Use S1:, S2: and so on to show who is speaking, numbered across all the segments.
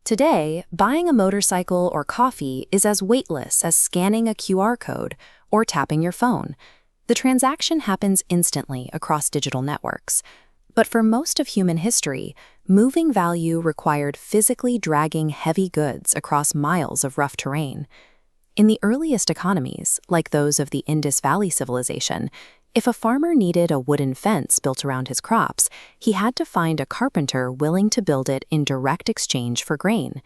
S1: Today, buying a motorcycle or coffee is as weightless as scanning a QR code or tapping your phone. The transaction happens instantly across digital networks. But for most of human history, moving value required physically dragging heavy goods across miles of rough terrain. In the earliest economies, like those of the Indus Valley civilization, if a farmer needed a wooden fence built around his crops, he had to find a carpenter willing to build it in direct exchange for grain.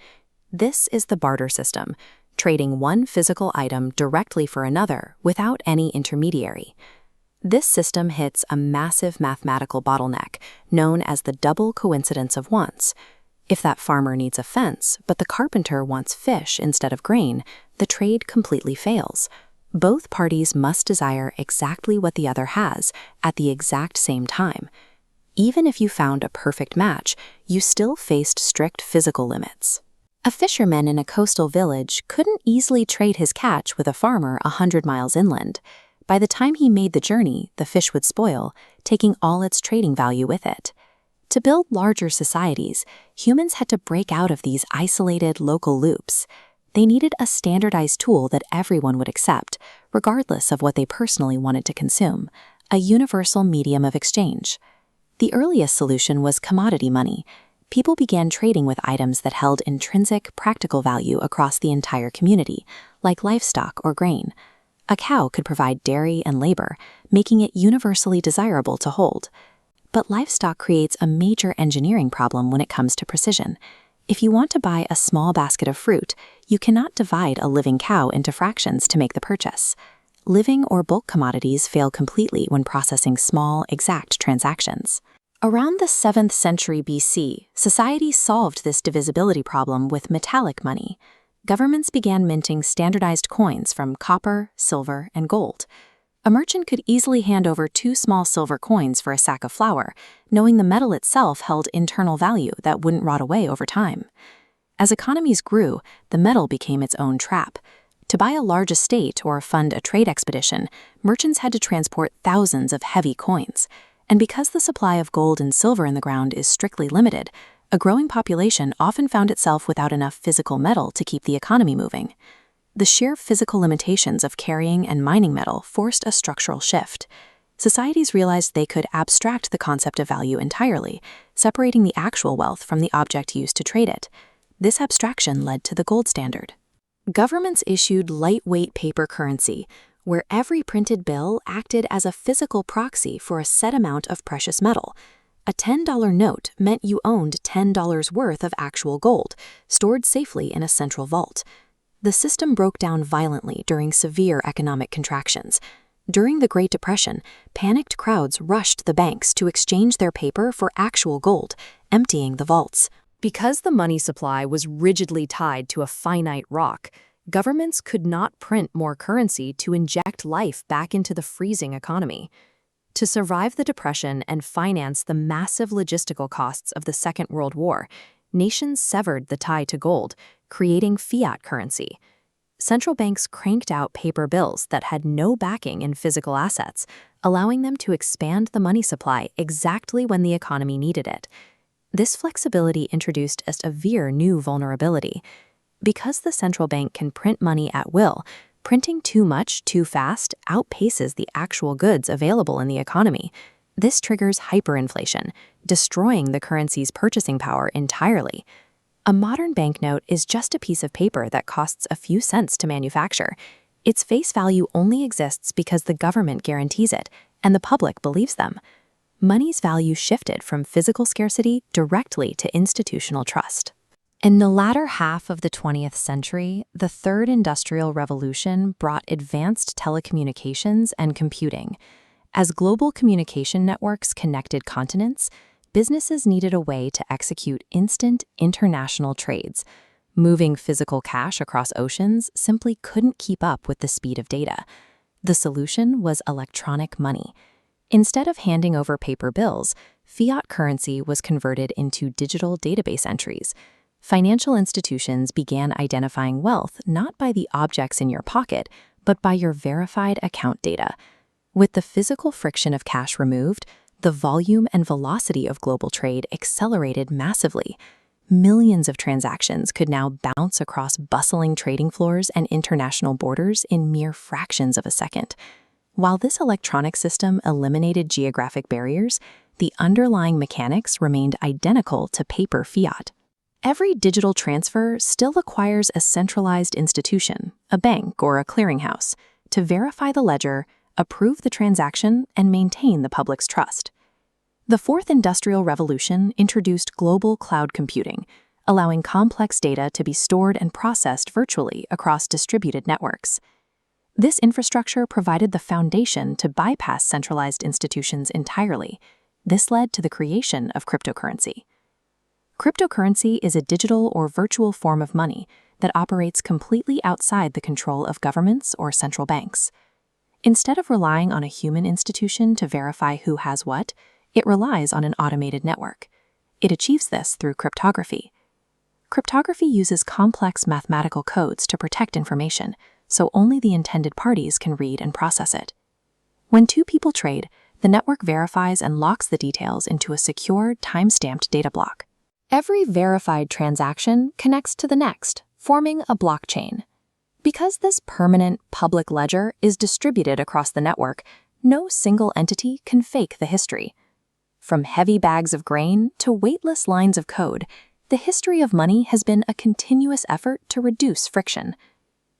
S1: This is the barter system, trading one physical item directly for another without any intermediary. This system hits a massive mathematical bottleneck known as the double coincidence of wants. If that farmer needs a fence, but the carpenter wants fish instead of grain, the trade completely fails. Both parties must desire exactly what the other has at the exact same time. Even if you found a perfect match, you still faced strict physical limits. A fisherman in a coastal village couldn't easily trade his catch with a farmer 100 miles inland. By the time he made the journey, the fish would spoil, taking all its trading value with it. To build larger societies, humans had to break out of these isolated local loops. They needed a standardized tool that everyone would accept, regardless of what they personally wanted to consume, a universal medium of exchange. The earliest solution was commodity money. People began trading with items that held intrinsic, practical value across the entire community, like livestock or grain. A cow could provide dairy and labor, making it universally desirable to hold. But livestock creates a major engineering problem when it comes to precision. If you want to buy a small basket of fruit, you cannot divide a living cow into fractions to make the purchase. Living or bulk commodities fail completely when processing small, exact transactions. Around the 7th century BC, society solved this divisibility problem with metallic money. Governments began minting standardized coins from copper, silver, and gold. A merchant could easily hand over 2 small silver coins for a sack of flour, knowing the metal itself held internal value that wouldn't rot away over time. As economies grew, the metal became its own trap. To buy a large estate or fund a trade expedition, merchants had to transport thousands of heavy coins. And because the supply of gold and silver in the ground is strictly limited, a growing population often found itself without enough physical metal to keep the economy moving. The sheer physical limitations of carrying and mining metal forced a structural shift. Societies realized they could abstract the concept of value entirely, separating the actual wealth from the object used to trade it. This abstraction led to the gold standard. Governments issued lightweight paper currency, where every printed bill acted as a physical proxy for a set amount of precious metal. A $10 note meant you owned $10 worth of actual gold, stored safely in a central vault. The system broke down violently during severe economic contractions. During the Great Depression, panicked crowds rushed the banks to exchange their paper for actual gold, emptying the vaults. Because the money supply was rigidly tied to a finite rock, governments could not print more currency to inject life back into the freezing economy. To survive the Depression and finance the massive logistical costs of the Second World War, nations severed the tie to gold, creating fiat currency. Central banks cranked out paper bills that had no backing in physical assets, allowing them to expand the money supply exactly when the economy needed it. This flexibility introduced a severe new vulnerability. Because the central bank can print money at will, printing too much too fast outpaces the actual goods available in the economy. This triggers hyperinflation, destroying the currency's purchasing power entirely. A modern banknote is just a piece of paper that costs a few cents to manufacture. Its face value only exists because the government guarantees it, and the public believes them. Money's value shifted from physical scarcity directly to institutional trust. In the latter half of the 20th century, the Third Industrial Revolution brought advanced telecommunications and computing. As global communication networks connected continents, businesses needed a way to execute instant international trades. Moving physical cash across oceans simply couldn't keep up with the speed of data. The solution was electronic money. Instead of handing over paper bills, fiat currency was converted into digital database entries. Financial institutions began identifying wealth not by the objects in your pocket, but by your verified account data. With the physical friction of cash removed, the volume and velocity of global trade accelerated massively. Millions of transactions could now bounce across bustling trading floors and international borders in mere fractions of a second. While this electronic system eliminated geographic barriers, the underlying mechanics remained identical to paper fiat. Every digital transfer still requires a centralized institution, a bank or a clearinghouse, to verify the ledger, approve the transaction, and maintain the public's trust. The Fourth Industrial Revolution introduced global cloud computing, allowing complex data to be stored and processed virtually across distributed networks. This infrastructure provided the foundation to bypass centralized institutions entirely. This led to the creation of cryptocurrency. Cryptocurrency is a digital or virtual form of money that operates completely outside the control of governments or central banks. Instead of relying on a human institution to verify who has what, it relies on an automated network. It achieves this through cryptography. Cryptography uses complex mathematical codes to protect information, so only the intended parties can read and process it. When two people trade, the network verifies and locks the details into a secure, time-stamped data block. Every verified transaction connects to the next, forming a blockchain. Because this permanent public ledger is distributed across the network, no single entity can fake the history. From heavy bags of grain to weightless lines of code, the history of money has been a continuous effort to reduce friction.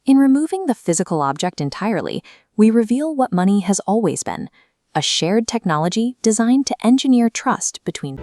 S1: In removing the physical object entirely, we reveal what money has always been, a shared technology designed to engineer trust between